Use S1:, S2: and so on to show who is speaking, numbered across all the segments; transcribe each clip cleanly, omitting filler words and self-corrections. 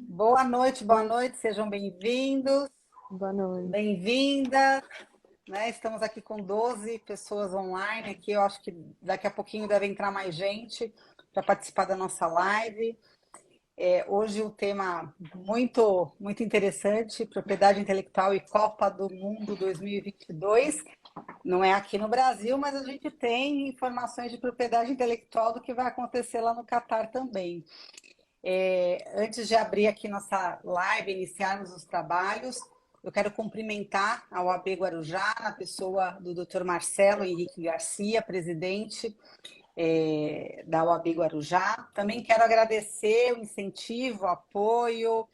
S1: Boa noite, sejam bem-vindos,
S2: Boa noite.
S1: bem-vindas, né? Estamos aqui com 12 pessoas online aqui, eu acho que daqui a pouquinho deve entrar mais gente para participar da nossa live. Hoje o tema muito interessante, propriedade intelectual e Copa do Mundo 2022. Não é aqui no Brasil, mas a gente tem informações de propriedade intelectual do que vai acontecer lá no Catar também. Antes de abrir aqui nossa live, iniciarmos os trabalhos, eu quero cumprimentar a OAB Guarujá, na pessoa do Dr. Marcelo Henrique Garcia, presidente da OAB Guarujá. Também quero agradecer o incentivo, o apoio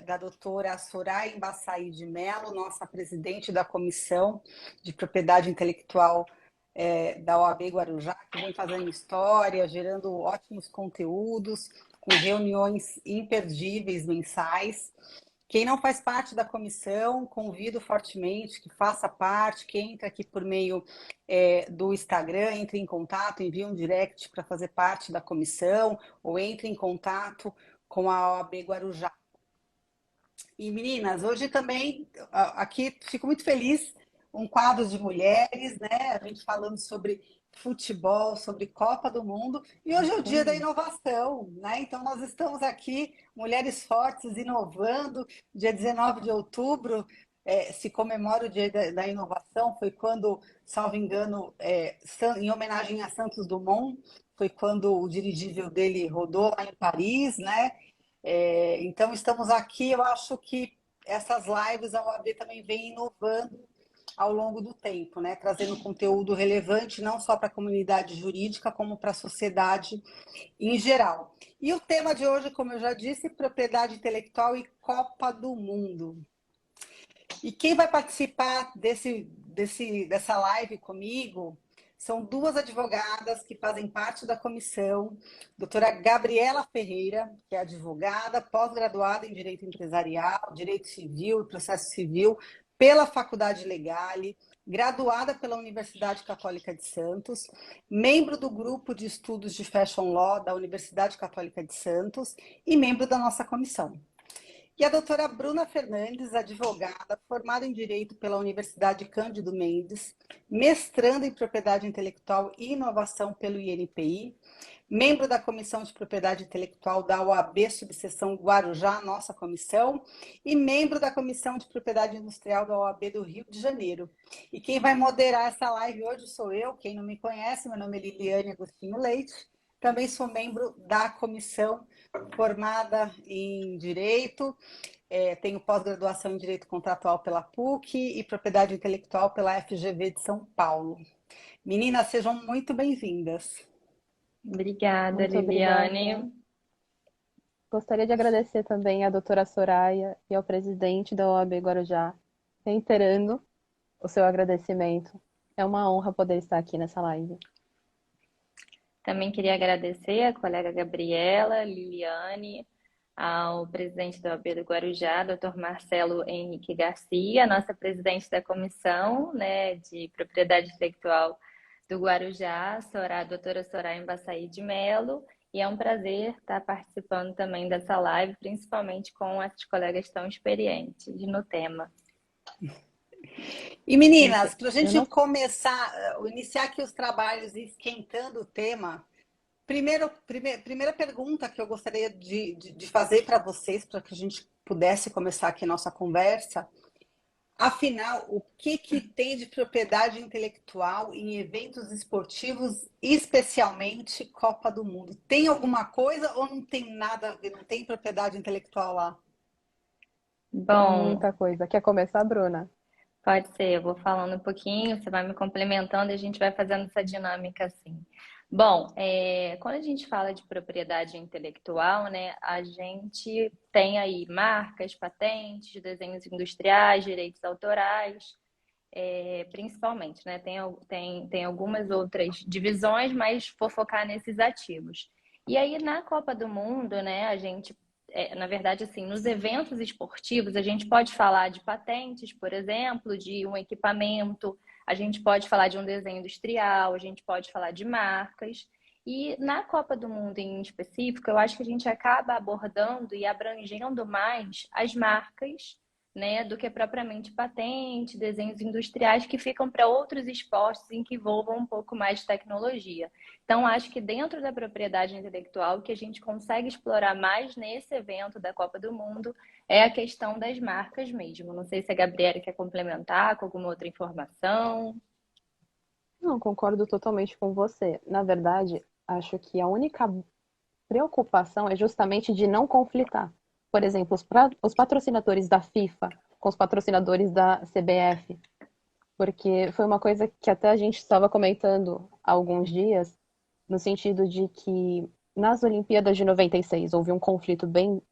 S1: da doutora Soraya Embaçaí de Mello, nossa presidente da Comissão de Propriedade Intelectual da OAB Guarujá, que vem fazendo história, gerando ótimos conteúdos, com reuniões imperdíveis mensais. Quem não faz parte da comissão, convido fortemente que faça parte, que entre aqui por meio do Instagram, entre em contato, envie um direct para fazer parte da comissão, ou entre em contato com a OAB Guarujá. E meninas, hoje também aqui fico muito feliz, um quadro de mulheres, né? A gente falando sobre futebol, sobre Copa do Mundo, e hoje é o dia da
S2: Também.
S1: inovação, né? Então nós estamos aqui, mulheres fortes, inovando. Dia 19 de outubro se comemora o dia da inovação, foi quando, salvo engano, em homenagem a Santos Dumont, foi quando o dirigível dele rodou lá em Paris, né? Então, estamos aqui. Eu acho que essas lives a OAB também vem inovando ao longo do tempo, né? Trazendo conteúdo relevante não só para a comunidade jurídica, como para a sociedade em geral. E o tema de hoje, como eu já disse, propriedade intelectual e Copa do Mundo. E quem vai participar dessa live comigo são duas advogadas que fazem parte da comissão, doutora Gabriela Ferreira, que é advogada, pós-graduada em Direito Empresarial, Direito Civil e Processo Civil pela Faculdade Legale, graduada pela Universidade Católica de Santos, membro do grupo de estudos de Fashion Law da Universidade Católica de Santos e membro da nossa comissão. E a doutora Bruna Fernandes, advogada, formada em Direito pela Universidade Cândido Mendes, mestranda em Propriedade Intelectual e Inovação pelo INPI, membro da Comissão de Propriedade Intelectual da OAB Subseção Guarujá, nossa comissão, e membro da Comissão de Propriedade Industrial da OAB do Rio de Janeiro. E quem vai moderar essa live hoje sou eu, quem não me conhece, meu nome é Liliane Agostinho Leite, também sou membro da comissão formada em Direito, tenho pós-graduação em Direito Contratual pela PUC e Propriedade Intelectual pela FGV de São Paulo. Meninas, sejam muito bem-vindas.
S3: Obrigada,
S2: Muito obrigada.
S3: Liliane.
S2: Gostaria de agradecer também à doutora Soraya e ao presidente da OAB Guarujá, reiterando o seu agradecimento. É uma honra poder estar aqui nessa live.
S3: Também queria agradecer a colega Gabriela, Liliane, ao presidente da OAB do Guarujá, Dr. Marcelo Henrique Garcia, nossa presidente da comissão, né, de propriedade intelectual do Guarujá, doutora Soraya Embaçaí de Mello, e é um prazer estar participando também dessa live, principalmente com essas colegas tão experientes no tema.
S1: E meninas, para a
S2: Eu
S1: gente
S2: não
S1: começar, iniciar aqui os trabalhos e esquentando o tema, primeira pergunta que eu gostaria de fazer para vocês, para que a gente pudesse começar aqui nossa conversa. Afinal, o que tem de propriedade intelectual em eventos esportivos, especialmente Copa do Mundo? Tem alguma coisa ou não tem nada a ver, não tem propriedade intelectual lá?
S2: tem
S3: Bom,
S2: muita coisa. Quer começar, Bruna?
S3: pode ser, eu vou falando um pouquinho, você vai me complementando e a gente vai fazendo essa dinâmica assim. Bom, quando a gente fala de propriedade intelectual, né, a gente tem aí marcas, patentes, desenhos industriais, direitos autorais, principalmente, né? Tem algumas outras divisões, mas vou focar nesses ativos. E aí, na Copa do Mundo, né, a gente na verdade, assim, nos eventos esportivos, a gente pode falar de patentes, por exemplo, de um equipamento, a gente pode falar de um desenho industrial, a gente pode falar de marcas. E na Copa do Mundo em específico, eu acho que a gente acaba abordando e abrangendo mais as marcas, né, do que propriamente patente, desenhos industriais que ficam para outros esportes em que envolvam um pouco mais de tecnologia. Então, acho que dentro da propriedade intelectual, o que a gente consegue explorar mais nesse evento da Copa do Mundo é a questão das marcas mesmo. Não sei se a Gabriela quer complementar com alguma outra informação.
S2: Não, concordo totalmente com você. Na verdade, acho que a única preocupação é justamente de não conflitar. Por exemplo, os patrocinadores da FIFA com os patrocinadores da CBF, porque foi uma coisa que até a gente estava comentando há alguns dias, no sentido de que nas Olimpíadas de 96 houve um conflito bem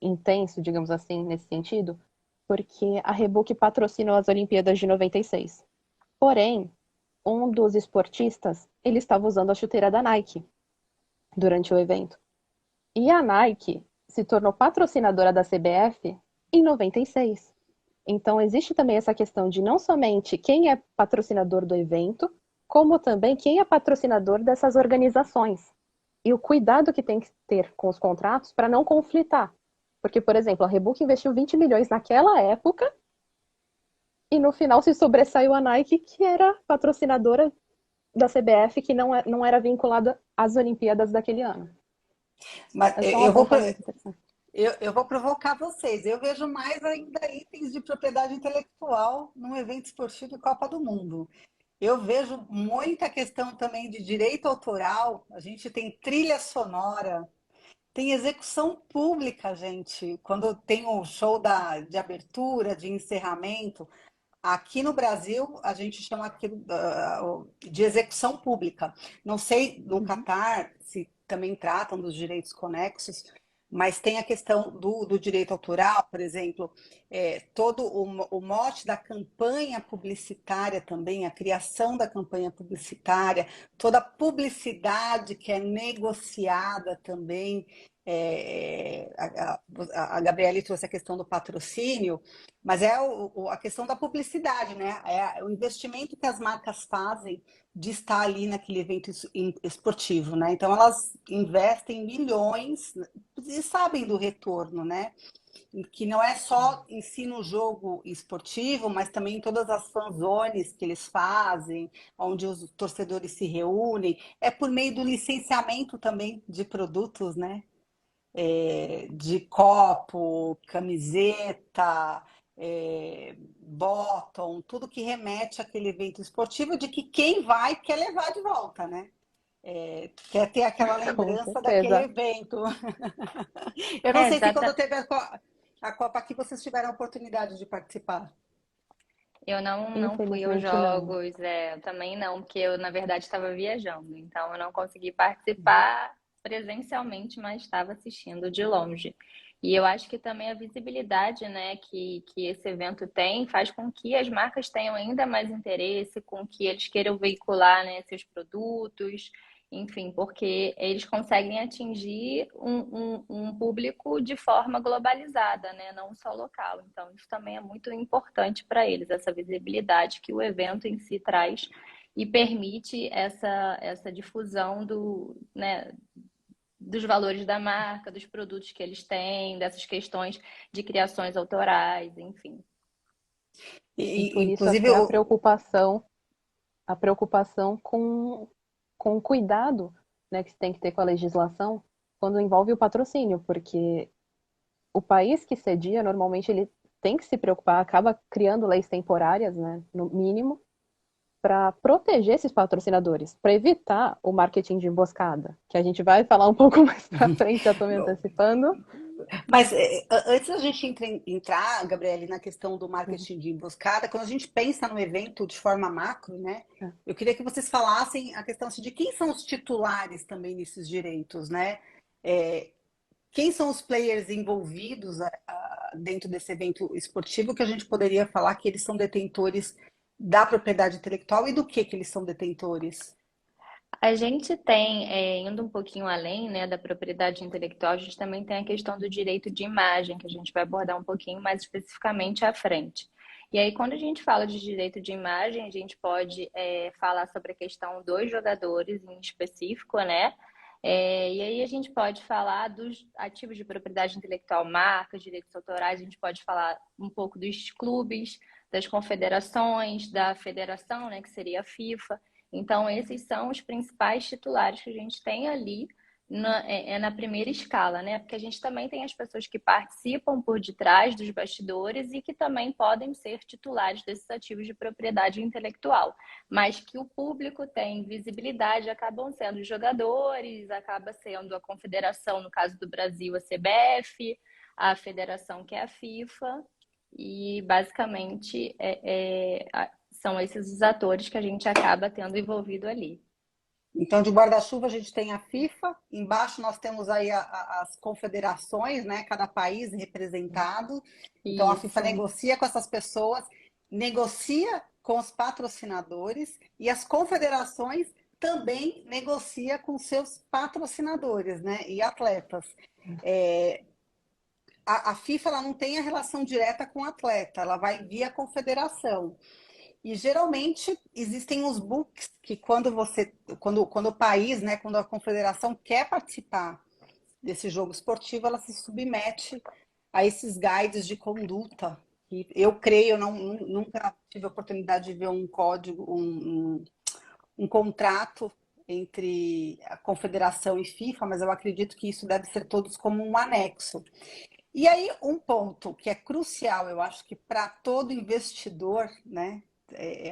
S2: intenso, digamos assim, nesse sentido, porque a Reebok patrocinou as Olimpíadas de 96. Porém, um dos esportistas, ele estava usando a chuteira da Nike durante o evento. E a Nike se tornou patrocinadora da CBF em 96. Então, existe também essa questão de não somente quem é patrocinador do evento, como também quem é patrocinador dessas organizações. E o cuidado que tem que ter com os contratos para não conflitar. Porque, por exemplo, a Reebok investiu 20 milhões naquela época e no final se sobressaiu a Nike, que era patrocinadora da CBF, que não era vinculada às Olimpíadas daquele ano.
S1: Mas
S2: É só um apontamento interessante.
S1: eu vou provocar vocês. Eu vejo mais ainda itens de propriedade intelectual num evento esportivo e Copa do Mundo. Eu vejo muita questão também de direito autoral. A gente tem trilha sonora, tem execução pública, gente. Quando tem o show de abertura, de encerramento, aqui no Brasil a gente chama aquilo de execução pública. Não sei no
S2: Uhum.
S1: Catar se também tratam dos direitos conexos, mas tem a questão do direito autoral, por exemplo, todo o mote da campanha publicitária também, a criação da campanha publicitária, toda a publicidade que é negociada também. A Gabriele trouxe a questão do patrocínio, mas é a questão da publicidade, né? É o investimento que as marcas fazem de estar ali naquele evento esportivo, né? Então elas investem milhões e sabem do retorno, né? Que não é só em si no jogo esportivo, mas também em todas as fanzones que eles fazem, onde os torcedores se reúnem, é por meio do licenciamento também de produtos, né? De copo, camiseta, bottom, tudo que remete àquele evento esportivo, de que quem vai quer levar de volta, né? Quer ter aquela
S2: Com
S1: lembrança daquele
S2: certeza.
S1: evento. Eu não
S3: É,
S1: sei se quando
S3: exata.
S1: teve a Copa aqui vocês tiveram a oportunidade de participar.
S3: Eu não fui aos
S2: Infelizmente não.
S3: jogos, eu também não, porque eu, na verdade, estava viajando, então eu não consegui participar presencialmente, mas estava assistindo de longe. E eu acho que também a visibilidade, né, que esse evento tem faz com que as marcas tenham ainda mais interesse, com que eles queiram veicular, né, seus produtos, enfim, porque eles conseguem atingir um público de forma globalizada, né? Não só local. Então, isso também é muito importante para eles, essa visibilidade que o evento em si traz e permite essa difusão né, dos valores da marca, dos produtos que eles têm, dessas questões de criações autorais, enfim.
S2: E por isso
S1: Inclusive,
S2: até a preocupação com o cuidado, né, que se tem que ter com a legislação quando envolve o patrocínio, porque o país que cedia, normalmente ele tem que se preocupar, acaba criando leis temporárias, né, no mínimo, para proteger esses patrocinadores, para evitar o marketing de emboscada, que a gente vai falar um pouco mais para frente, já estou me antecipando.
S1: mas antes da gente entrar, Gabriele, na questão do
S2: Uhum.
S1: marketing de emboscada, quando a gente pensa no evento de forma macro, né? Eu queria que vocês falassem a questão assim, de quem são os titulares também nesses direitos, né? É, quem são os players envolvidos dentro desse evento esportivo que a gente poderia falar que eles são detentores da propriedade intelectual e do que eles são detentores?
S3: A gente tem, indo um pouquinho além, né, da propriedade intelectual, a gente também tem a questão do direito de imagem, que a gente vai abordar um pouquinho mais especificamente à frente. E aí, quando a gente fala de direito de imagem, a gente pode falar sobre a questão dos jogadores em específico, né? E aí a gente pode falar dos ativos de propriedade intelectual, marcas, direitos autorais, a gente pode falar um pouco dos clubes, das confederações, da federação, né, que seria a FIFA. Então, esses são os principais titulares que a gente tem ali na primeira escala, né? Porque a gente também tem as pessoas que participam por detrás dos bastidores e que também podem ser titulares desses ativos de propriedade intelectual, mas que o público tem visibilidade, acabam sendo os jogadores, acaba sendo a confederação, no caso do Brasil, a CBF, a federação, que é a FIFA, e basicamente são esses os atores que a gente acaba tendo envolvido ali.
S1: Então, de guarda-chuva, a gente tem a FIFA, embaixo nós temos aí as confederações, né? Cada país representado. Então, a FIFA
S3: Isso.
S1: negocia com essas pessoas, negocia com os patrocinadores e as confederações também negocia com seus patrocinadores, né? E atletas. A FIFA ela não tem a relação direta com o atleta, ela vai via confederação. E geralmente existem os books que quando o país, né, quando a confederação quer participar desse jogo esportivo, ela se submete a esses guides de conduta. E eu creio, eu nunca tive a oportunidade de ver um código, um contrato entre a confederação e FIFA, mas eu acredito que isso deve ser todos como um anexo. E aí, um ponto que é crucial, eu acho que para todo investidor, né?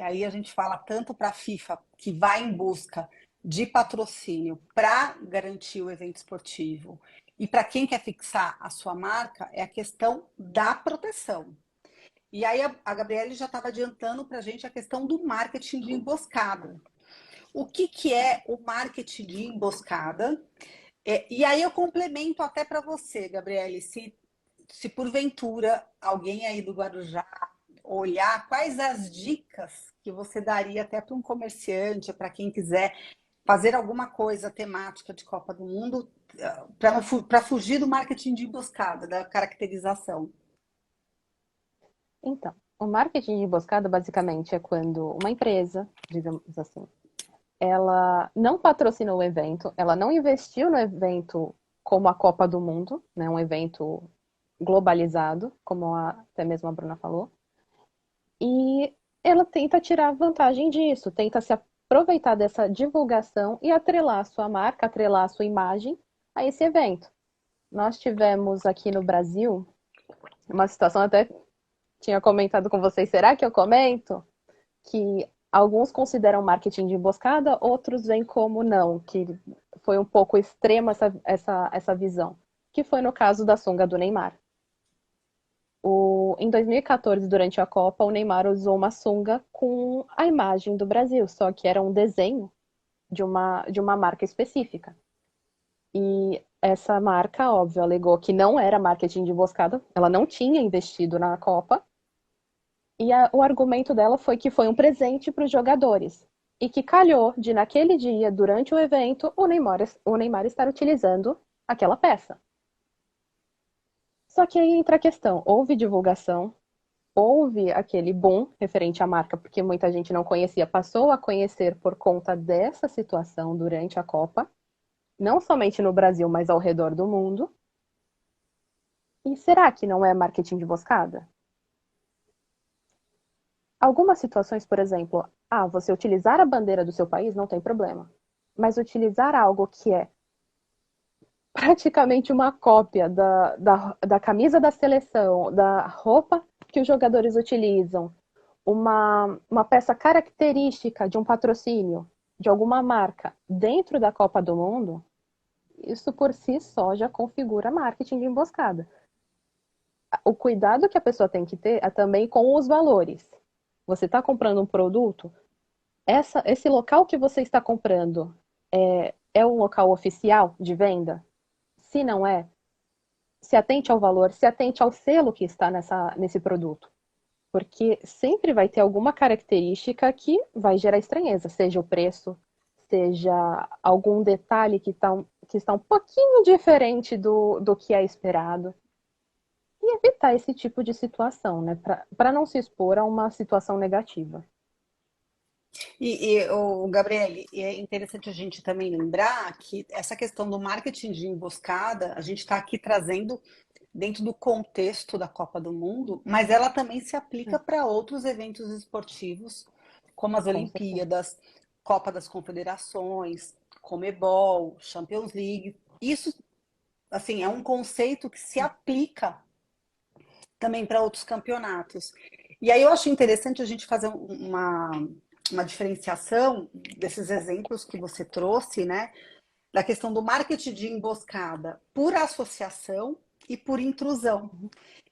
S1: Aí a gente fala tanto para a FIFA, que vai em busca de patrocínio para garantir o evento esportivo, e para quem quer fixar a sua marca, é a questão da proteção. E aí a Gabriele já estava adiantando para a gente a questão do marketing de emboscada. O que é o marketing de emboscada? E aí eu complemento até para você, Gabriele, se porventura alguém aí do Guarujá olhar, quais as dicas que você daria até para um comerciante, para quem quiser fazer alguma coisa temática de Copa do Mundo, para fugir do marketing de emboscada, da caracterização?
S2: Então, o marketing de emboscada basicamente é quando uma empresa, digamos assim, ela não patrocinou o evento, ela não investiu no evento como a Copa do Mundo, né, um evento globalizado, como até mesmo a Bruna falou, e ela tenta tirar vantagem disso, tenta se aproveitar dessa divulgação e atrelar a sua marca, atrelar a sua imagem a esse evento. Nós tivemos aqui no Brasil uma situação, até tinha comentado com vocês, será que eu comento? Que alguns consideram marketing de emboscada, outros veem como não, que foi um pouco extrema essa visão, que foi no caso da sunga do Neymar. Em 2014, durante a Copa, o Neymar usou uma sunga com a imagem do Brasil, só que era um desenho de uma marca específica. E essa marca, óbvio, alegou que não era marketing de emboscada, ela não tinha investido na Copa, e o argumento dela foi que foi um presente para os jogadores. E que calhou de, naquele dia, durante o evento, o Neymar estar utilizando aquela peça. Só que aí entra a questão: houve divulgação, houve aquele boom referente à marca, porque muita gente não conhecia, passou a conhecer por conta dessa situação durante a Copa, não somente no Brasil, mas ao redor do mundo. E será que não é marketing de emboscada? Algumas situações, por exemplo, você utilizar a bandeira do seu país não tem problema. Mas utilizar algo que é praticamente uma cópia da camisa da seleção, da roupa que os jogadores utilizam, uma peça característica de um patrocínio, de alguma marca, dentro da Copa do Mundo, isso por si só já configura marketing de emboscada. O cuidado que a pessoa tem que ter é também com os valores. Você está comprando um produto, esse local que você está comprando é um local oficial de venda? Se não é, se atente ao valor, se atente ao selo que está nesse produto. Porque sempre vai ter alguma característica que vai gerar estranheza, seja o preço, seja algum detalhe que está um pouquinho diferente do que é esperado. e evitar esse tipo de situação, né? Para não se expor a uma situação negativa.
S1: O Gabriele, e é interessante a gente também lembrar que essa questão do marketing de emboscada, a gente está aqui trazendo dentro do contexto da Copa do Mundo, mas ela também se aplica para outros eventos esportivos, como as
S2: Com certeza.
S1: Olimpíadas, Copa das Confederações, Comebol, Champions League. Isso, assim, é um conceito que se aplica também para outros campeonatos. E aí eu acho interessante a gente fazer uma diferenciação desses exemplos que você trouxe, né? Da questão do marketing de emboscada por associação e por intrusão.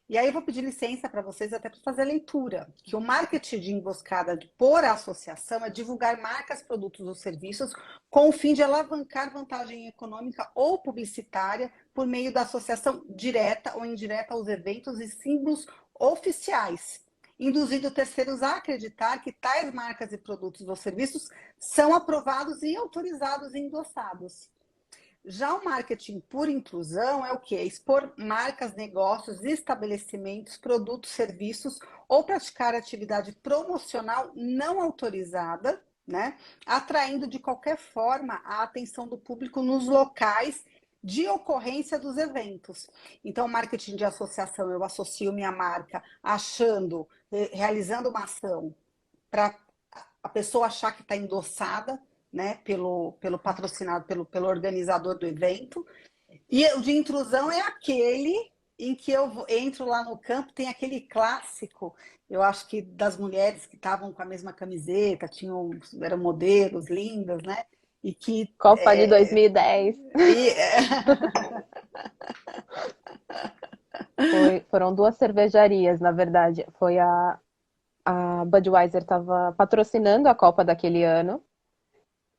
S1: E aí eu vou pedir licença para vocês até para fazer a leitura, que o marketing de emboscada por associação é divulgar marcas, produtos ou serviços com o fim de alavancar vantagem econômica ou publicitária por meio da associação direta ou indireta aos eventos e símbolos oficiais, induzindo terceiros a acreditar que tais marcas e produtos ou serviços são aprovados e autorizados e endossados. Já o marketing por inclusão é o quê? É expor marcas, negócios, estabelecimentos, produtos, serviços ou praticar atividade promocional não autorizada, né? Atraindo de qualquer forma a atenção do público nos locais de ocorrência dos eventos. Então, marketing de associação, eu associo minha marca achando, realizando uma ação para a pessoa achar que está endossada, né, pelo patrocinado, pelo organizador do evento. E o de intrusão é aquele em que eu entro lá no campo, tem aquele clássico, eu acho que das mulheres que estavam com a mesma camiseta, eram modelos lindas, né? E que.
S2: Copa de 2010.
S1: E,
S2: Foram duas cervejarias, na verdade. A Budweiser estava patrocinando a Copa daquele ano.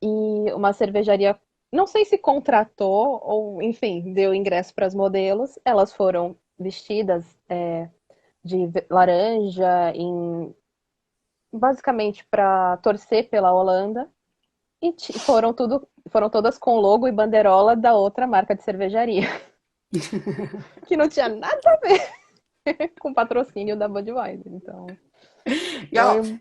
S2: E uma cervejaria, não sei se contratou ou, enfim, deu ingresso para as modelos. Elas foram vestidas de laranja, basicamente para torcer pela Holanda. E foram todas com logo e banderola da outra marca de cervejaria, que não tinha nada a ver com o patrocínio da Budweiser. Então,
S1: e, ó,
S2: foi.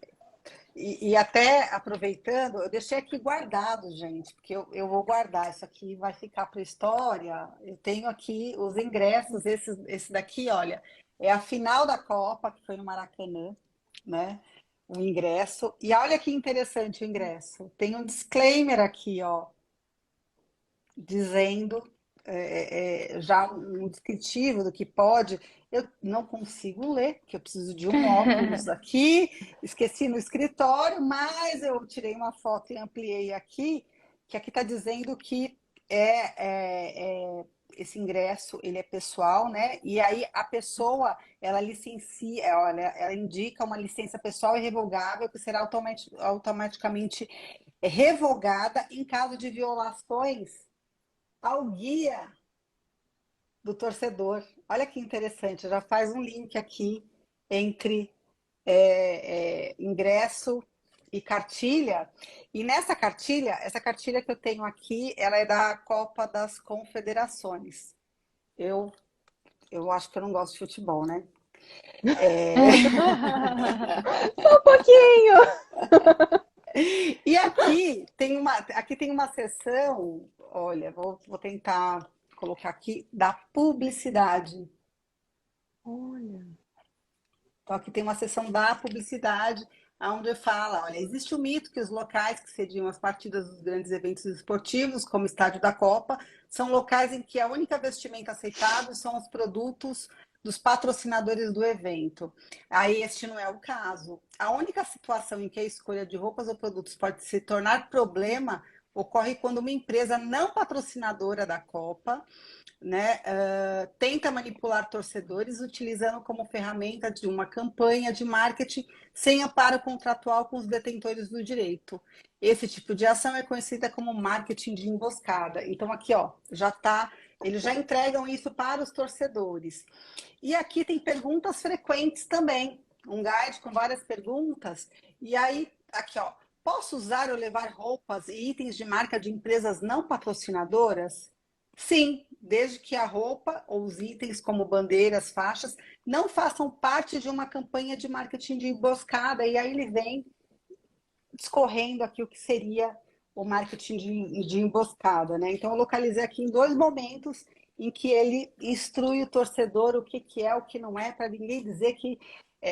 S1: e até aproveitando, eu deixei aqui guardado, gente, porque eu vou guardar. Isso aqui vai ficar para a história. Eu tenho aqui os ingressos, esse daqui, olha, é a final da Copa, que foi no Maracanã, né? O ingresso. E olha que interessante o ingresso. Tem um disclaimer aqui, ó, dizendo já um descritivo do que pode. Eu não consigo ler, porque eu preciso de um óculos aqui, esqueci no escritório, mas eu tirei uma foto e ampliei aqui, que aqui está dizendo que esse ingresso ele é pessoal, né? E aí a pessoa ela licencia, ela indica uma licença pessoal irrevogável que será automaticamente revogada em caso de violações ao guia do torcedor. Olha que interessante, já faz um link aqui entre ingresso e cartilha. E nessa cartilha, essa cartilha que eu tenho aqui, ela é da Copa das Confederações. Eu, eu acho que eu não gosto de futebol, né?
S2: Só um pouquinho!
S1: E aqui tem uma seção, olha, vou tentar colocar aqui, da publicidade.
S2: Olha.
S1: Então, aqui tem uma seção da publicidade, onde fala, olha, existe o mito que os locais que sediam as partidas dos grandes eventos esportivos, como o Estádio da Copa, são locais em que a única vestimenta aceitável são os produtos dos patrocinadores do evento. Aí este não é o caso. A única situação em que a escolha de roupas ou produtos pode se tornar problema ocorre quando uma empresa não patrocinadora da Copa, né, tenta manipular torcedores utilizando como ferramenta de uma campanha de marketing sem amparo contratual com os detentores do direito. Esse tipo de ação é conhecida como marketing de emboscada. Então aqui, ó, eles já entregam isso para os torcedores. E aqui tem perguntas frequentes também, um guide com várias perguntas. E aí, aqui, ó, posso usar ou levar roupas e itens de marca de empresas não patrocinadoras? Sim, desde que a roupa ou os itens como bandeiras, faixas, não façam parte de uma campanha de marketing de emboscada, e aí ele vem discorrendo aqui o que seria o marketing de emboscada, né? Então, eu localizei aqui em dois momentos em que ele instrui o torcedor o que, que é, o que não é, para ninguém dizer que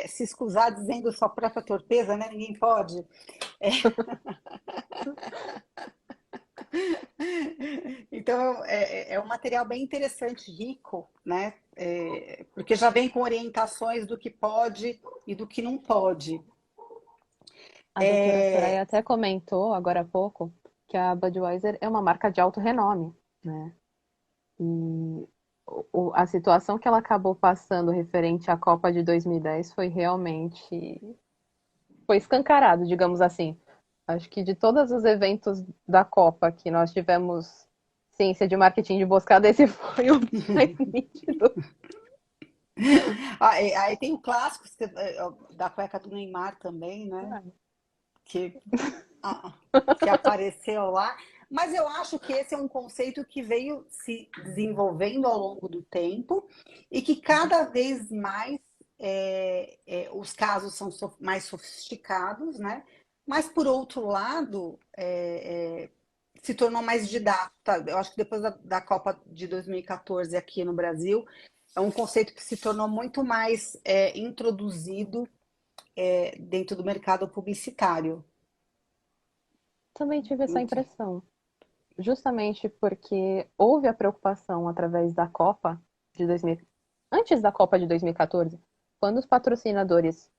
S1: se escusar dizendo sua própria torpeza, né? Ninguém pode. Então, é um material bem interessante, rico, né? Porque já vem com orientações do que pode e do que não pode.
S2: A doutora Soraya
S1: É,
S2: até comentou agora há pouco que a Budweiser é uma marca de alto renome, né? E a situação que ela acabou passando referente à Copa de 2010 foi realmente foi escancarado, digamos assim. Acho que de todos os eventos da Copa que nós tivemos ciência de marketing de emboscada, esse foi o mais nítido.
S1: aí tem o clássico da cueca do Neymar também, né? Que, ah, que apareceu lá. Mas eu acho que esse é um conceito que veio se desenvolvendo ao longo do tempo e que cada vez mais os casos são mais sofisticados, né? Mas, por outro lado, se tornou mais didático. Eu acho que depois da Copa de 2014 aqui no Brasil, é um conceito que se tornou muito mais introduzido dentro do mercado publicitário.
S2: Também tive essa
S1: Muito.
S2: impressão, justamente porque houve a preocupação através da Copa de 2000, antes da Copa de 2014, quando os patrocinadores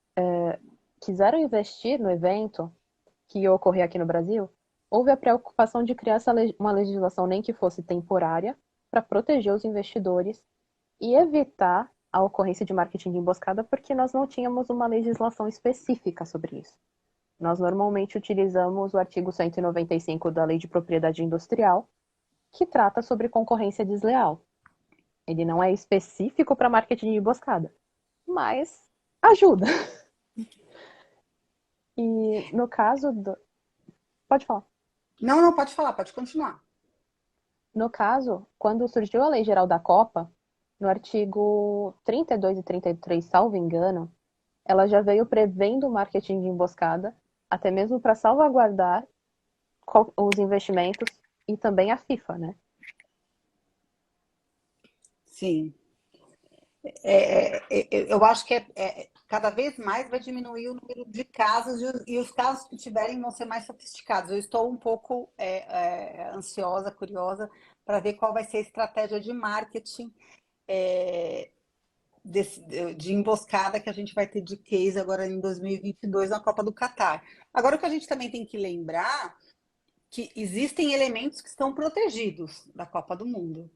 S2: quiseram investir no evento que ia ocorrer aqui no Brasil, houve a preocupação de criar uma legislação nem que fosse temporária para proteger os investidores e evitar a ocorrência de marketing de emboscada, porque nós não tínhamos uma legislação específica sobre isso. Nós normalmente utilizamos o artigo 195 da Lei de Propriedade Industrial, que trata sobre concorrência desleal. Ele não é específico para marketing de emboscada, mas ajuda. E no caso do... Pode falar.
S1: Não, não, pode falar, pode continuar.
S2: No caso, quando surgiu a Lei Geral da Copa, no artigo 32 e 33, salvo engano, ela já veio prevendo o marketing de emboscada, até mesmo para salvaguardar os investimentos e também a FIFA, né?
S1: Sim. Eu acho que cada vez mais vai diminuir o número de casos e os casos que tiverem vão ser mais sofisticados. Eu estou um pouco ansiosa, curiosa, para ver qual vai ser a estratégia de marketing é, de emboscada que a gente vai ter de case agora em 2022 na Copa do Catar. Agora, o que a gente também tem que lembrar que existem elementos que estão protegidos da Copa do Mundo.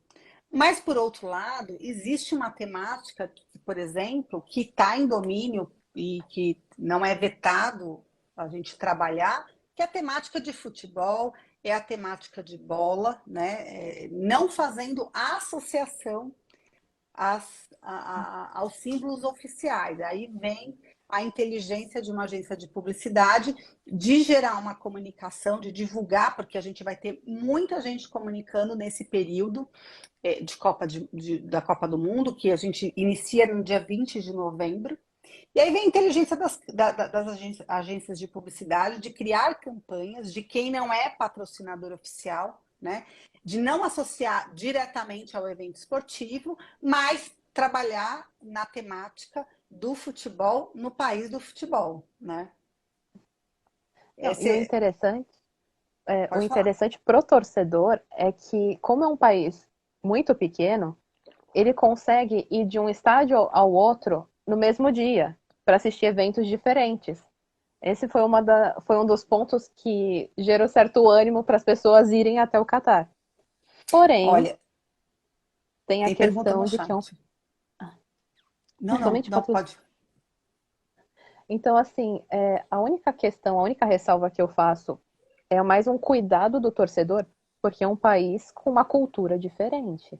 S1: Mas, por outro lado, existe uma temática, por exemplo, que está em domínio e que não é vetado a gente trabalhar, que é a temática de futebol, é a temática de bola, né? Não fazendo associação aos símbolos oficiais. Aí vem a inteligência de uma agência de publicidade de gerar uma comunicação, de divulgar, porque a gente vai ter muita gente comunicando nesse período de da Copa do Mundo, que a gente inicia no dia 20 de novembro. E aí vem a inteligência das agências de publicidade de criar campanhas de quem não é patrocinador oficial, né? De não associar diretamente ao evento esportivo, mas trabalhar na temática do futebol no país do futebol, né?
S2: Não, e
S1: Esse,
S2: o
S1: pode falar.
S2: interessante pro torcedor é que, como é um país muito pequeno, ele consegue ir de um estádio ao outro no mesmo dia para assistir eventos diferentes. Esse foi, foi um dos pontos que gerou certo ânimo para as pessoas irem até o Catar. Porém,
S1: Olha,
S2: tem a
S1: tem pergunta no
S2: questão de que é um.
S1: chat. Não,
S2: Não,
S1: não,
S2: somente
S1: não,
S2: patrocínio.
S1: pode.
S2: Então, assim, a única questão, a única ressalva que eu faço é mais um cuidado do torcedor, porque é um país com uma cultura diferente.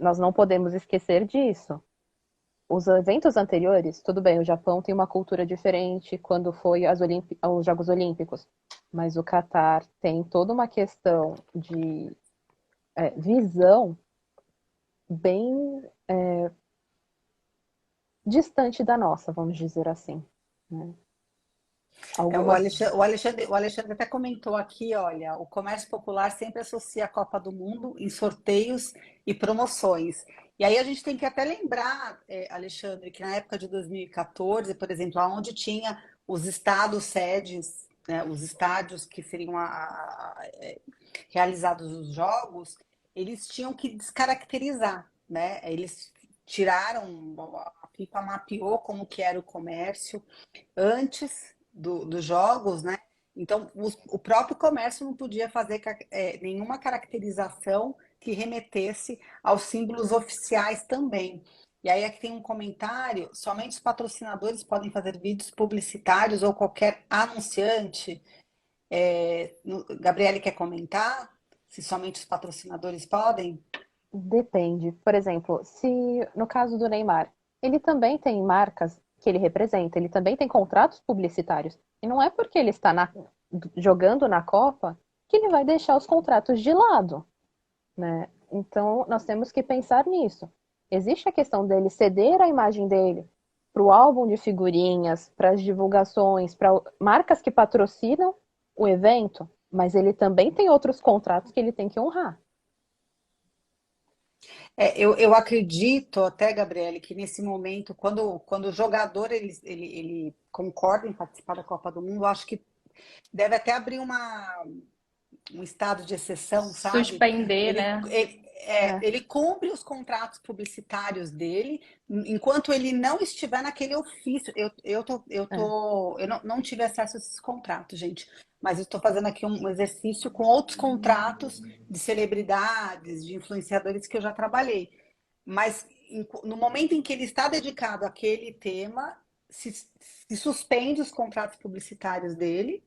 S2: Nós não podemos esquecer disso. Os eventos anteriores, tudo bem, o Japão tem uma cultura diferente quando foi os Jogos Olímpicos, mas o Catar tem toda uma questão de visão bem distante da nossa, vamos dizer assim, né?
S1: O
S2: Algumas
S1: Alexandre, o Alexandre até comentou aqui, olha, o comércio popular sempre associa a Copa do Mundo em sorteios e promoções. E aí a gente tem que até lembrar, Alexandre, que na época de 2014, por exemplo, onde tinha os estados sedes, né, os estádios que seriam realizados os jogos, eles tinham que descaracterizar, né? Eles tiraram, a FIFA mapeou como que era o comércio antes dos jogos, né? Então, o próprio comércio não podia fazer nenhuma caracterização que remetesse aos símbolos oficiais também. E aí aqui tem um comentário: somente os patrocinadores podem fazer vídeos publicitários ou qualquer anunciante. Gabriele quer comentar se somente os patrocinadores podem?
S2: depende. Por exemplo, se no caso do Neymar, ele também tem marcas que ele representa, ele também tem contratos publicitários. E não é porque ele está jogando na Copa que ele vai deixar os contratos de lado, né? Então, nós temos que pensar nisso. Existe a questão dele ceder a imagem dele para o álbum de figurinhas, para as divulgações, para marcas que patrocinam o evento, mas ele também tem outros contratos que ele tem que honrar.
S1: Eu acredito até, Gabriele, que nesse momento, quando o jogador ele concorda em participar da Copa do Mundo, eu acho que deve até abrir um estado de exceção, sabe?
S3: Suspender, né?
S2: É,
S1: Ele cumpre os contratos publicitários dele, enquanto ele não estiver naquele ofício.
S2: é.
S1: Eu não tive acesso a esses contratos, gente, mas eu estou fazendo aqui um exercício com outros contratos de celebridades, de influenciadores que eu já trabalhei. Mas no momento em que ele está dedicado àquele tema, se suspende os contratos publicitários dele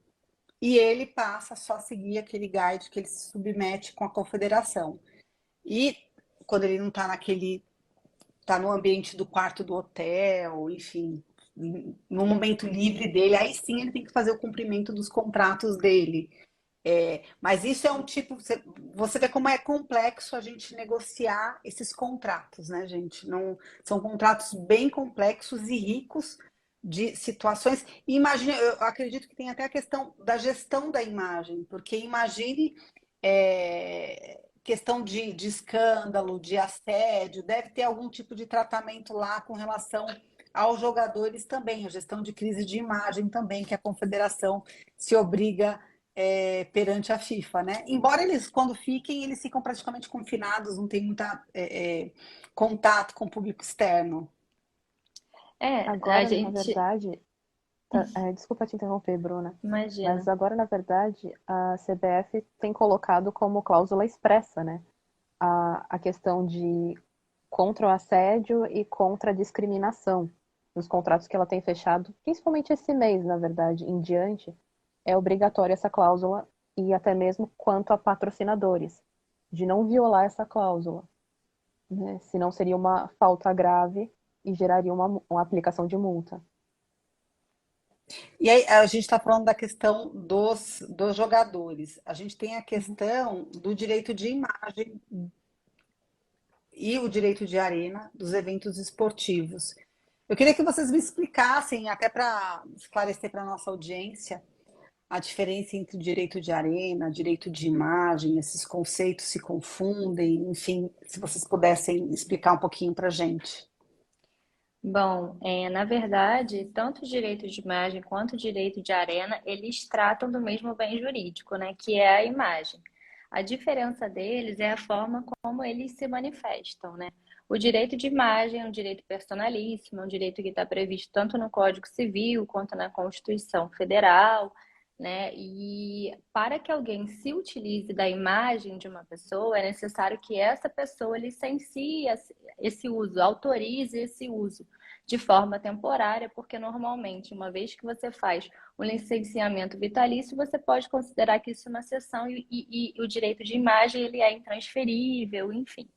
S1: e ele passa só a seguir aquele guide que ele se submete com a confederação. E quando ele não está está no ambiente do quarto do hotel, enfim, no momento livre dele, aí sim ele tem que fazer o cumprimento dos contratos dele. Mas isso é um tipo, você vê como é complexo a gente negociar esses contratos, né, gente? Não, são contratos bem complexos e ricos de situações. E imagine, eu acredito que tem até a questão da gestão da imagem, porque imagine questão de escândalo, de assédio, deve ter algum tipo de tratamento lá com relação aos jogadores também, a gestão de crise de imagem também, que a confederação se obriga perante a FIFA, né? Embora eles, quando fiquem, eles ficam praticamente confinados, não tem muita contato com o público externo.
S3: A
S2: Agora, na
S3: gente,
S2: verdade, desculpa te interromper, Bruna, mas
S3: imagina.
S2: agora, na verdade, a CBF tem colocado como cláusula expressa, né, a questão de contra o assédio e contra a discriminação. Nos contratos que ela tem fechado, principalmente esse mês, na verdade, em diante, é obrigatória essa cláusula e até mesmo quanto a patrocinadores, de não violar essa cláusula, né? Senão seria uma falta grave e geraria uma aplicação de multa.
S1: E aí a gente está falando da questão dos jogadores. A gente tem a
S2: Uhum.
S1: questão do direito de imagem e o direito de arena dos eventos esportivos. Eu queria que vocês me explicassem, até para esclarecer para a nossa audiência, a diferença entre direito de arena, direito de imagem, esses conceitos se confundem, enfim, se vocês pudessem explicar um pouquinho para a gente.
S3: Bom, na verdade, tanto o direito de imagem quanto o direito de arena, eles tratam do mesmo bem jurídico, né, que é a imagem. A diferença deles é a forma como eles se manifestam, né? O direito de imagem é um direito personalíssimo, é um direito que está previsto tanto no Código Civil quanto na Constituição Federal, né? E para que alguém se utilize da imagem de uma pessoa, é necessário que essa pessoa licencie esse uso, autorize esse uso de forma temporária, porque normalmente, uma vez que você faz um licenciamento vitalício, você pode considerar que isso é uma cessão e o direito de imagem ele é intransferível, enfim.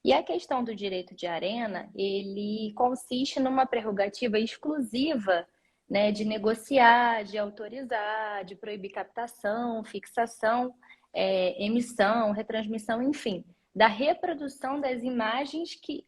S3: E a questão do direito de arena, ele consiste numa prerrogativa exclusiva, né, de negociar, de autorizar, de proibir captação, fixação, emissão, retransmissão, enfim, da reprodução das imagens que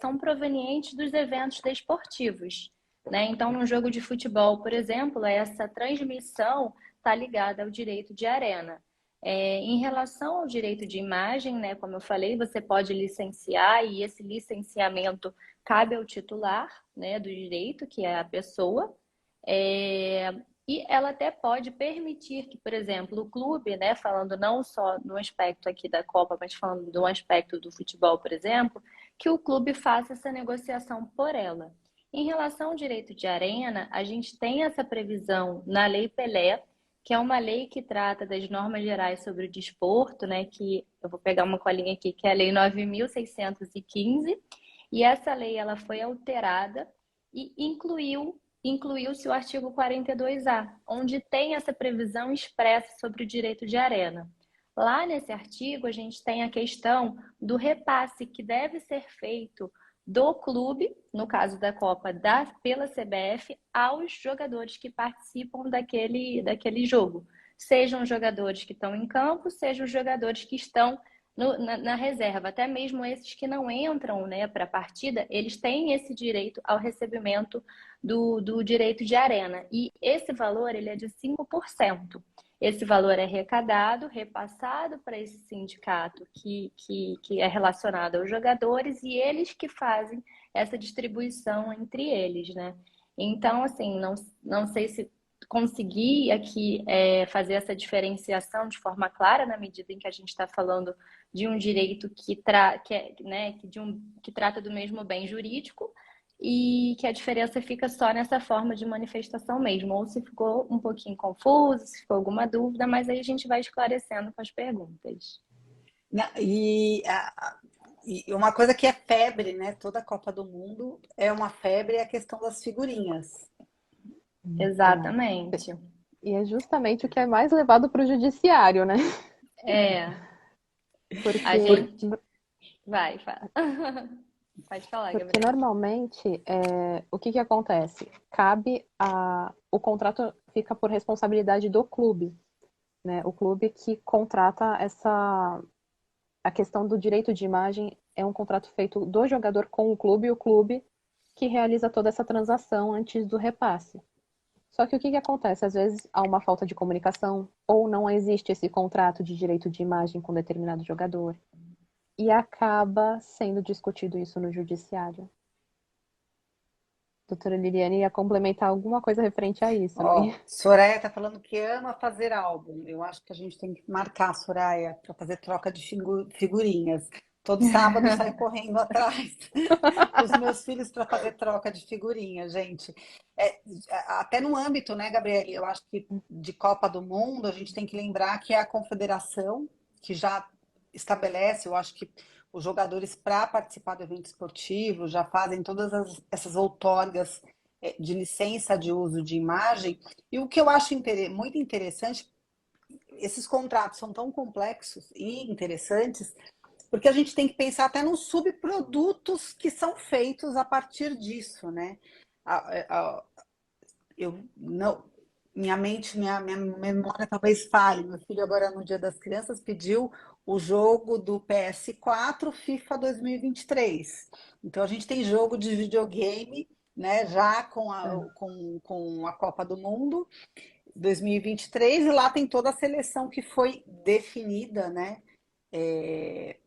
S3: são provenientes dos eventos desportivos, né? Então, no jogo de futebol, por exemplo, essa transmissão está ligada ao direito de arena. Em relação ao direito de imagem, né, como eu falei, você pode licenciar e esse licenciamento cabe ao titular, né, do direito, que é a pessoa. E ela até pode permitir que, por exemplo, o clube, né, falando não só no aspecto aqui da Copa, mas falando do aspecto do futebol, por exemplo, que o clube faça essa negociação por ela. Em relação ao direito de arena, a gente tem essa previsão na Lei Pelé, que é uma lei que trata das normas gerais sobre o desporto, né, que eu vou pegar uma colinha aqui, que é a Lei 9.615, e essa lei ela foi alterada e incluiu-se o artigo 42A, onde tem essa previsão expressa sobre o direito de arena. Lá nesse artigo, a gente tem a questão do repasse que deve ser feito do clube, no caso da Copa, pela CBF, aos jogadores que participam daquele jogo. Sejam jogadores que estão em campo, sejam jogadores que estão na reserva. Até mesmo esses que não entram, né, para a partida, eles têm esse direito ao recebimento do direito de arena. E esse valor ele é de 5%. Esse valor é arrecadado, repassado para esse sindicato que é relacionado aos jogadores e eles que fazem essa distribuição entre eles, né? Então, assim, não sei se consegui aqui fazer essa diferenciação de forma clara na medida em que a gente está falando de um direito que trata do mesmo bem jurídico, e que a diferença fica só nessa forma de manifestação mesmo, ou se ficou um pouquinho confuso, se ficou alguma dúvida, mas aí a gente vai esclarecendo com as perguntas.
S1: E uma coisa que é febre, né? Toda a Copa do Mundo é uma febre, é a questão das figurinhas.
S3: Exatamente.
S2: E é justamente o que é mais levado para o judiciário, né?
S3: A
S2: Porque,
S3: gente vai, fala. Pode falar,
S2: porque
S3: Gabriel.
S2: normalmente o que acontece? O contrato fica por responsabilidade do clube, né? O clube que contrata a questão do direito de imagem é um contrato feito do jogador com o clube que realiza toda essa transação antes do repasse. Só que o que acontece? Às vezes há uma falta de comunicação ou não existe esse contrato de direito de imagem com determinado jogador. E acaba sendo discutido isso no judiciário. Doutora Liliane ia complementar alguma coisa referente a isso, não
S1: Ó,
S2: ia?
S1: Soraya tá falando que ama fazer álbum. Eu acho que a gente tem que marcar a Soraya para fazer troca de figurinhas. Todo sábado eu saio correndo atrás dos meus filhos para fazer troca de figurinha, gente. É, até no âmbito, né, Gabriele? Eu acho que de Copa do Mundo a gente tem que lembrar que é a confederação que já estabelece, eu acho que os jogadores para participar do evento esportivo já fazem todas essas outorgas de licença de uso de imagem. E o que eu acho muito interessante, esses contratos são tão complexos e interessantes, porque a gente tem que pensar até nos subprodutos que são feitos a partir disso, né? Eu não, minha memória talvez falhe. Meu filho agora no Dia das Crianças pediu o jogo do PS4 FIFA 2023. Então a gente tem jogo de videogame, né, já com a Copa do Mundo 2023 e lá tem toda a seleção que foi definida, né?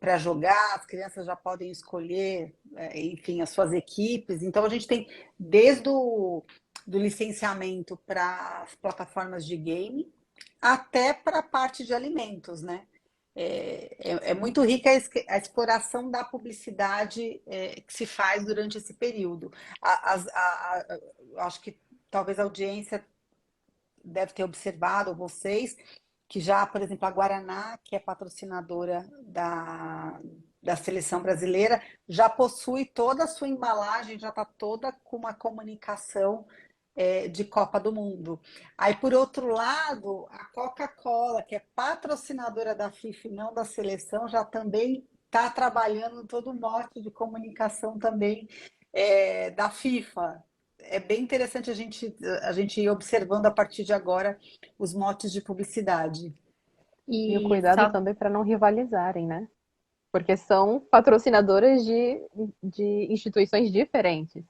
S1: Para jogar, as crianças já podem escolher, enfim, as suas equipes. Então a gente tem desde do licenciamento para as plataformas de game até para a parte de alimentos, né? É muito rica a exploração da publicidade que se faz durante esse período. Acho que talvez a audiência deve ter observado, vocês, que já, por exemplo, a Guaraná, que é patrocinadora da seleção brasileira, já possui toda a sua embalagem, já está toda com uma comunicação de Copa do Mundo. Aí, por outro lado, a Coca-Cola, que é patrocinadora da FIFA e não da seleção, já também está trabalhando todo o mote de comunicação também da FIFA. É bem interessante a gente ir observando a partir de agora os motes de publicidade.
S2: E o
S3: E
S2: cuidado
S3: só
S2: também para não rivalizarem, né? Porque são patrocinadoras de instituições diferentes.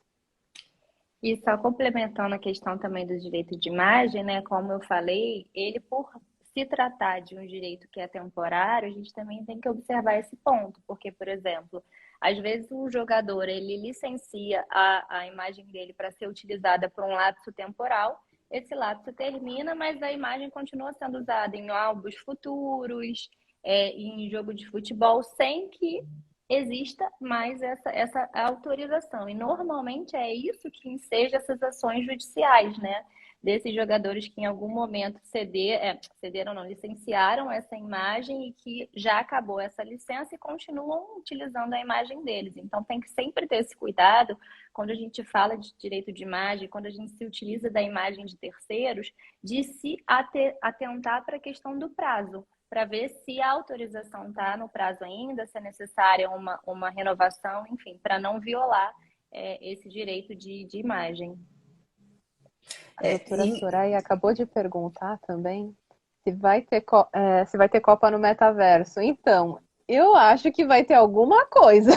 S3: E só complementando a questão também do direito de imagem, né? Como eu falei, ele por se tratar de um direito que é temporário, a gente também tem que observar esse ponto, porque, por exemplo, às vezes o jogador ele licencia a imagem dele para ser utilizada por um lapso temporal, esse lapso termina, mas a imagem continua sendo usada em álbuns futuros, em jogo de futebol, sem que exista mais essa autorização. E normalmente é isso que enseja essas ações judiciais, né? Desses jogadores que em algum momento cederam, não, licenciaram essa imagem e que já acabou essa licença e continuam utilizando a imagem deles. Então tem que sempre ter esse cuidado quando a gente fala de direito de imagem, quando a gente se utiliza da imagem de terceiros, de se atentar para a questão do prazo para ver se a autorização está no prazo ainda, se é necessária uma renovação, enfim, para não violar esse direito de imagem.
S2: A
S1: É,
S2: doutora Soraya acabou de perguntar também se vai ter Copa no metaverso. Então, eu acho que vai ter alguma coisa.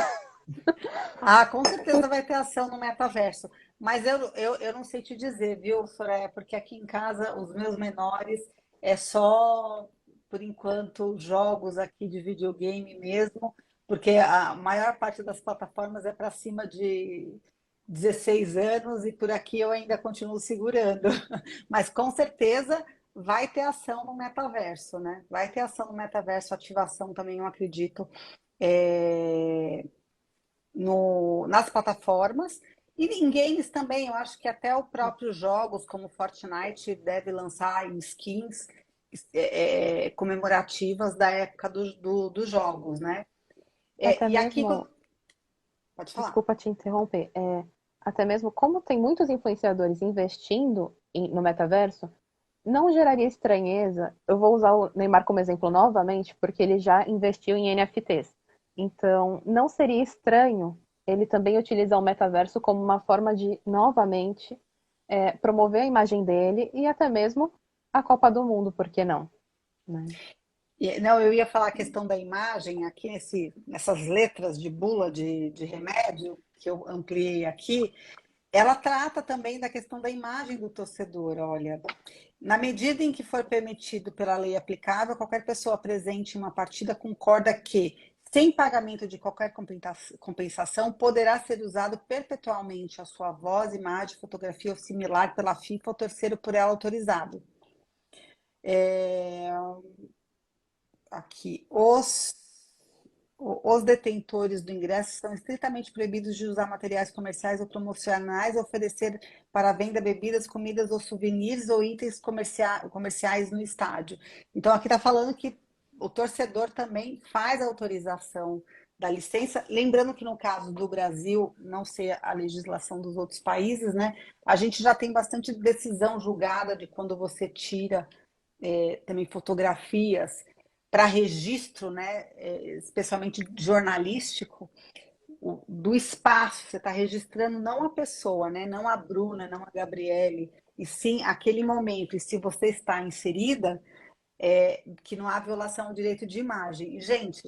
S1: ah, com certeza vai ter ação no metaverso. Mas eu não sei te dizer, viu, Soraya? Porque aqui em casa, os meus menores é só, por enquanto, jogos aqui de videogame mesmo, porque a maior parte das plataformas é para cima de 16 anos e por aqui eu ainda continuo segurando. Mas com certeza vai ter ação no metaverso, né? Vai ter ação no metaverso, ativação também, eu acredito. É, nas plataformas e em games também. Eu acho que até os próprios jogos, como Fortnite, deve lançar skins comemorativas da época dos jogos, né?
S2: Até
S1: E aqui,
S2: mesmo,
S1: pode falar.
S2: desculpa te interromper, até mesmo como tem muitos influenciadores investindo no metaverso, não geraria estranheza. Eu vou usar o Neymar como exemplo novamente, porque ele já investiu em NFTs. Então, não seria estranho ele também utilizar o metaverso como uma forma de, novamente, promover a imagem dele e até mesmo a Copa do Mundo, por que não? Né?
S1: Não, eu ia falar a questão da imagem aqui nessas letras de bula de remédio que eu ampliei aqui. Ela trata também da questão da imagem do torcedor. Olha, na medida em que for permitido pela lei aplicável, qualquer pessoa presente em uma partida concorda que, sem pagamento de qualquer compensação, poderá ser usado perpetualmente a sua voz, imagem, fotografia ou similar pela FIFA ou terceiro por ela autorizado. É, aqui, os detentores do ingresso são estritamente proibidos de usar materiais comerciais ou promocionais, oferecer para venda bebidas, comidas ou souvenirs ou itens comerciais no estádio. Então, aqui está falando que o torcedor também faz a autorização da licença. Lembrando que no caso do Brasil, não sei a legislação dos outros países, né? A gente já tem bastante decisão julgada de quando você tira também fotografias para registro, né, especialmente jornalístico, do espaço. Você está registrando não a pessoa, né, não a Bruna, não a Gabriele, e sim aquele momento. E se você está inserida, que não há violação ao direito de imagem. E, gente,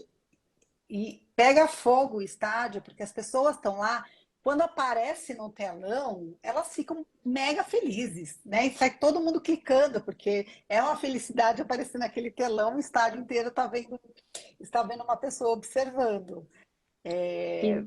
S1: e pega fogo o estádio, porque as pessoas estão lá. Quando aparece no telão, elas ficam mega felizes, né? E sai todo mundo clicando, porque é uma felicidade aparecer naquele telão, o estádio inteiro está vendo uma pessoa observando.
S3: E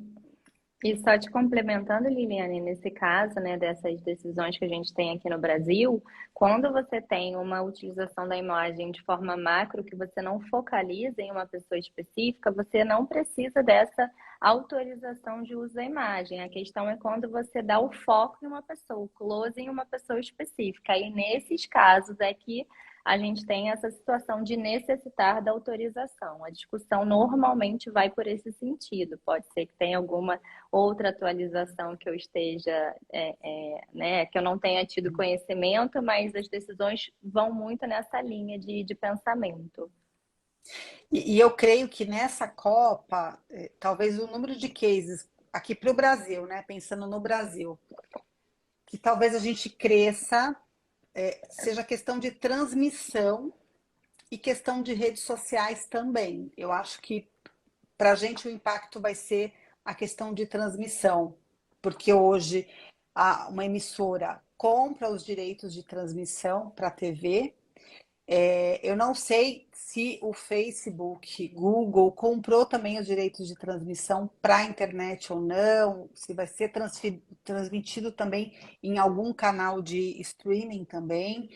S3: E só te complementando, Liliane, nesse caso, né, dessas decisões que a gente tem aqui no Brasil, quando você tem uma utilização da imagem de forma macro, que você não focaliza em uma pessoa específica, você não precisa dessa autorização de uso da imagem. A questão é quando você dá o foco em uma pessoa, o close em uma pessoa específica. E nesses casos é que a gente tem essa situação de necessitar da autorização. A discussão normalmente vai por esse sentido. Pode ser que tenha alguma outra atualização que eu esteja, né, que eu não tenha tido conhecimento, mas as decisões vão muito nessa linha de pensamento.
S1: E eu creio que nessa Copa, talvez o número de cases aqui para o Brasil, né? Pensando no Brasil, que talvez a gente cresça, seja questão de transmissão e questão de redes sociais também. Eu acho que para a gente o impacto vai ser a questão de transmissão, porque hoje uma emissora compra os direitos de transmissão para a TV. Eu não sei se o Facebook, Google comprou também os direitos de transmissão para a internet ou não, se vai ser transmitido também em algum canal de streaming também.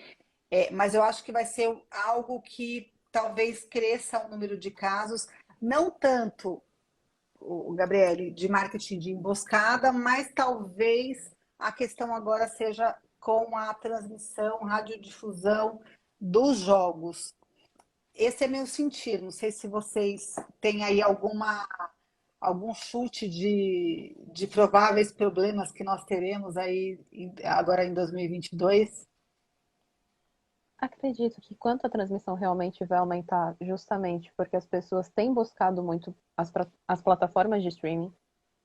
S1: Mas eu acho que vai ser algo que talvez cresça o número de casos, não tanto, o Gabriele, de marketing de emboscada, mas talvez a questão agora seja com a transmissão, radiodifusão dos jogos. Esse é meu sentir. Não sei se vocês têm aí algum chute de prováveis problemas que nós teremos aí agora em 2022.
S2: Acredito que quanto a transmissão realmente vai aumentar, justamente porque as pessoas têm buscado muito as plataformas de streaming.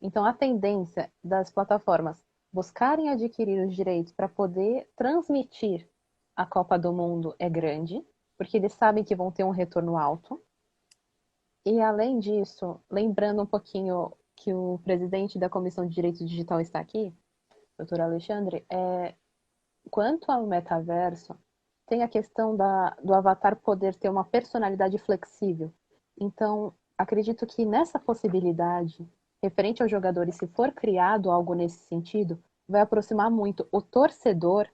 S2: Então, a tendência das plataformas buscarem adquirir os direitos para poder transmitir a Copa do Mundo é grande, porque eles sabem que vão ter um retorno alto. E, além disso, lembrando um pouquinho que o presidente da Comissão de Direitos Digital está aqui, doutor Alexandre, quanto ao metaverso, tem a questão do avatar poder ter uma personalidade flexível. Então, acredito que nessa possibilidade, referente aos jogadores, se for criado algo nesse sentido, vai aproximar muito o torcedor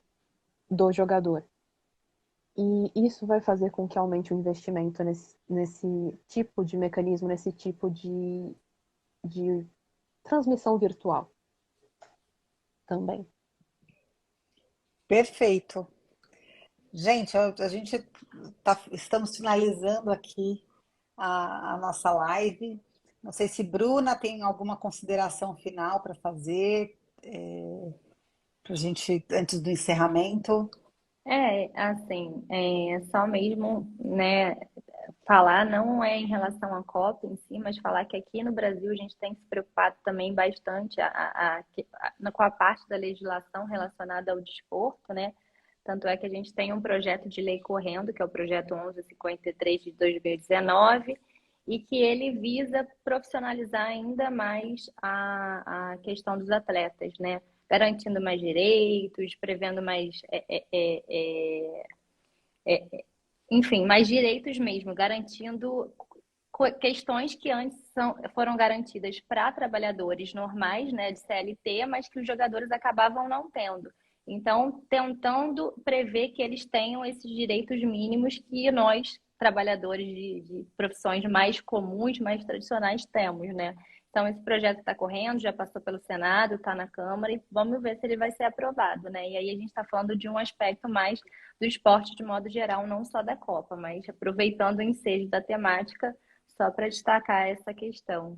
S2: do jogador. E isso vai fazer com que aumente o investimento nesse tipo de mecanismo, nesse tipo de transmissão virtual também.
S1: Perfeito. Gente, a gente estamos finalizando aqui a nossa live. Não sei se Bruna tem alguma consideração final para fazer, para a gente, antes do encerramento.
S3: Assim, só mesmo, né, falar não é em relação à Copa em si, mas falar que aqui no Brasil a gente tem se preocupado também bastante com a parte da legislação relacionada ao desporto, né? Tanto é que a gente tem um projeto de lei correndo, que é o projeto 1153 de 2019, e que ele visa profissionalizar ainda mais a questão dos atletas, né? Garantindo mais direitos, prevendo mais enfim, mais direitos mesmo, garantindo questões que antes foram garantidas para trabalhadores normais, né, de CLT, mas que os jogadores acabavam não tendo. Então, tentando prever que eles tenham esses direitos mínimos que nós, trabalhadores de profissões mais comuns, mais tradicionais, temos, né? Então, esse projeto está correndo, já passou pelo Senado, está na Câmara, e vamos ver se ele vai ser aprovado, né? E aí a gente está falando de um aspecto mais do esporte de modo geral, não só da Copa, mas aproveitando o ensejo da temática, só para destacar essa questão.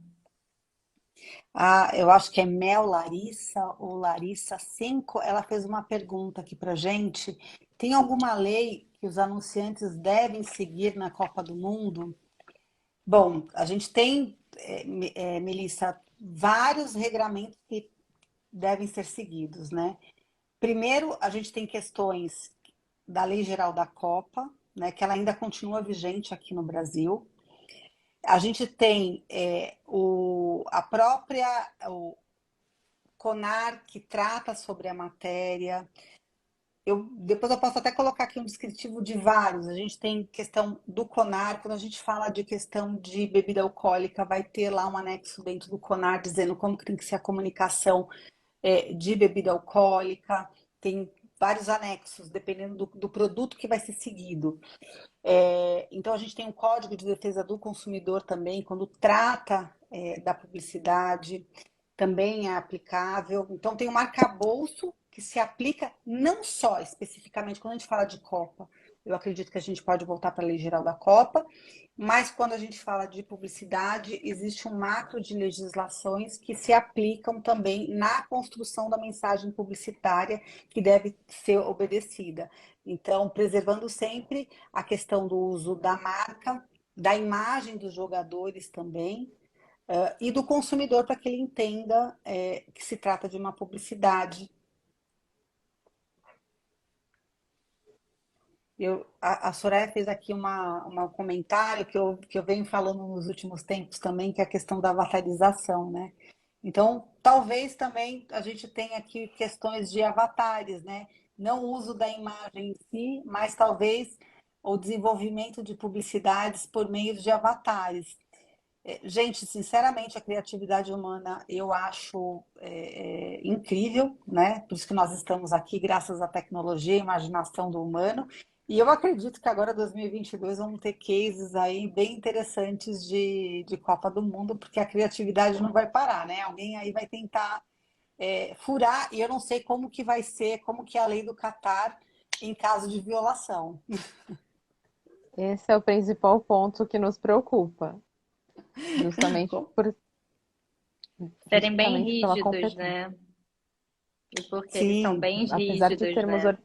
S1: Eu acho que é Mel Larissa ou Larissa Cinco. Ela fez uma pergunta aqui para gente. Tem alguma lei que os anunciantes devem seguir na Copa do Mundo? Bom, a gente tem, Melissa, vários regramentos que devem ser seguidos, né? Primeiro, a gente tem questões da Lei Geral da Copa, né, que ela ainda continua vigente aqui no Brasil. A gente tem a própria CONAR, que trata sobre a matéria. Depois eu posso até colocar aqui um descritivo de vários. A gente tem questão do CONAR, quando a gente fala de questão de bebida alcoólica, vai ter lá um anexo dentro do CONAR dizendo como que tem que ser a comunicação de bebida alcoólica. Tem vários anexos, dependendo do produto que vai ser seguido. Então a gente tem um Código de Defesa do Consumidor também, quando trata da publicidade também é aplicável. Então, tem um arcabouço que se aplica não só especificamente quando a gente fala de Copa. Eu acredito que a gente pode voltar para a Lei Geral da Copa, mas quando a gente fala de publicidade, existe um macro de legislações que se aplicam também na construção da mensagem publicitária que deve ser obedecida. Então, preservando sempre a questão do uso da marca, da imagem dos jogadores também, e do consumidor para que ele entenda que se trata de uma publicidade. A Soraya fez aqui um comentário que eu venho falando nos últimos tempos também, que é a questão da avatarização, né? Então, talvez também a gente tenha aqui questões de avatares, né? Não o uso da imagem em si, mas talvez o desenvolvimento de publicidades por meio de avatares. Gente, sinceramente, a criatividade humana eu acho incrível, né? Por isso que nós estamos aqui, graças à tecnologia e imaginação do humano. E eu acredito que agora, 2022, vamos ter cases aí bem interessantes de Copa do Mundo, porque a criatividade não vai parar, né? Alguém aí vai tentar furar, e eu não sei como que vai ser, como que é a lei do Catar em caso de violação.
S2: Esse é o principal ponto que nos preocupa, justamente por,
S3: Serem bem
S2: justamente pela
S3: rígidos,
S2: competência.
S3: né? E porque eles são
S1: Sim,
S3: bem
S2: Apesar de
S3: rígidos,
S2: termos,
S3: né?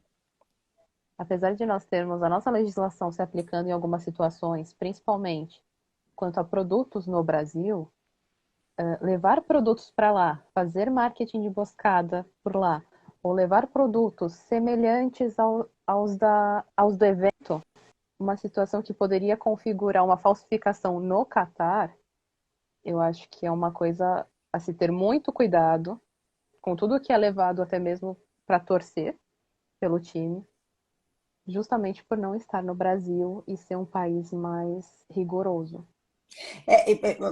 S2: apesar de nós termos a nossa legislação se aplicando em algumas situações, principalmente quanto a produtos no Brasil, levar produtos para lá, fazer marketing de emboscada por lá, ou levar produtos semelhantes aos do evento, uma situação que poderia configurar uma falsificação no Catar, eu acho que é uma coisa a se ter muito cuidado com tudo que é levado até mesmo para torcer pelo time, justamente por não estar no Brasil e ser um país mais rigoroso.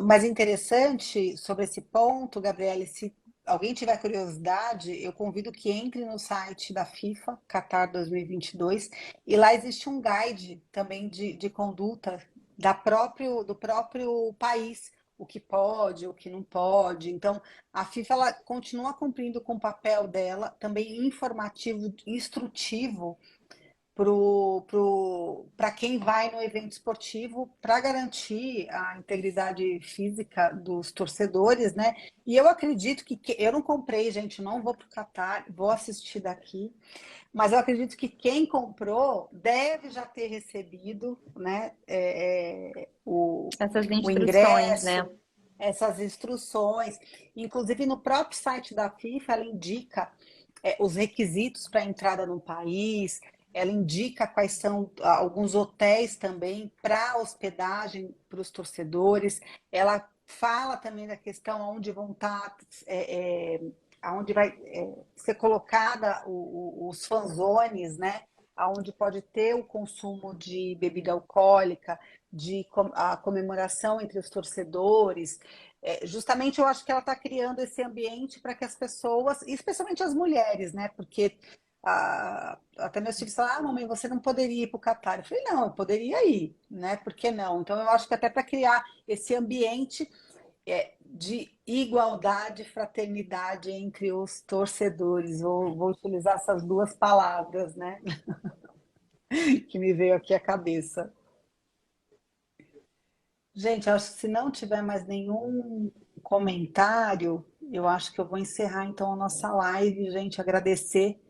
S1: Mas interessante sobre esse ponto, Gabriele, se alguém tiver curiosidade, eu convido que entre no site da FIFA, Qatar 2022, e lá existe um guide também de conduta do próprio país, o que pode, o que não pode. Então, a FIFA ela continua cumprindo com o papel dela, também informativo, instrutivo para quem vai no evento esportivo para garantir a integridade física dos torcedores, né? E eu acredito que eu não comprei, gente, não vou para o Catar, vou assistir daqui, mas eu acredito que quem comprou deve já ter recebido, né,
S3: Essas
S1: o
S3: instruções, né?
S1: ingresso, essas instruções. Inclusive no próprio site da FIFA, ela indica os requisitos para entrada no país, ela indica quais são alguns hotéis também para hospedagem para os torcedores, ela fala também da questão onde vão estar, aonde vai ser colocada os fanzones, né? Aonde pode ter o consumo de bebida alcoólica, a comemoração entre os torcedores. Justamente eu acho que ela está criando esse ambiente para que as pessoas, especialmente as mulheres, né? Porque até meus filhos falaram, mamãe, você não poderia ir para o Catar. Eu falei, não, eu poderia ir, né? Por que não? Então eu acho que até para criar esse ambiente de igualdade e fraternidade entre os torcedores. Vou utilizar essas duas palavras, né? Que me veio aqui à cabeça. Gente, eu acho que se não tiver mais nenhum comentário, eu acho que eu vou encerrar então a nossa live, gente, agradecer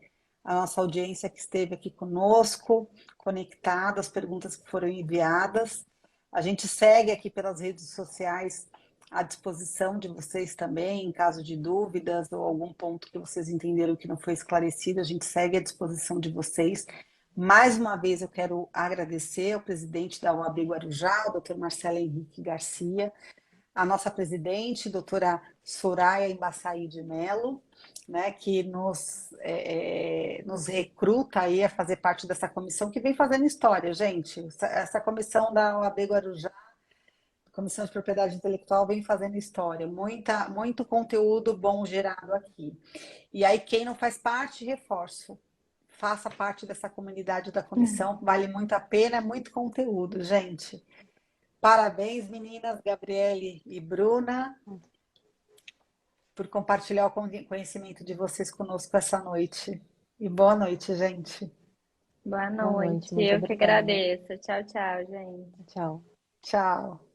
S1: a nossa audiência que esteve aqui conosco, conectada, as perguntas que foram enviadas. A gente segue aqui pelas redes sociais à disposição de vocês também, em caso de dúvidas ou algum ponto que vocês entenderam que não foi esclarecido, a gente segue à disposição de vocês. Mais uma vez eu quero agradecer ao presidente da OAB Guarujá, o doutor Marcelo Henrique Garcia, a nossa presidente, doutora Soraya Embaçaí de Mello, né, que nos recruta aí a fazer parte dessa comissão que vem fazendo história, gente. Essa comissão da OAB Guarujá, Comissão de Propriedade Intelectual, vem fazendo história. Muito conteúdo bom gerado aqui. E aí, quem não faz parte, reforço. Faça parte dessa comunidade da comissão, vale muito a pena, é muito conteúdo, gente. Parabéns, meninas, Gabriele e Bruna, por compartilhar o conhecimento de vocês conosco essa noite. E boa noite, gente.
S3: Boa
S2: Boa
S3: noite.
S2: noite, muito
S3: Eu que
S2: obrigada.
S3: agradeço. Tchau, tchau, gente.
S2: Tchau.
S1: Tchau.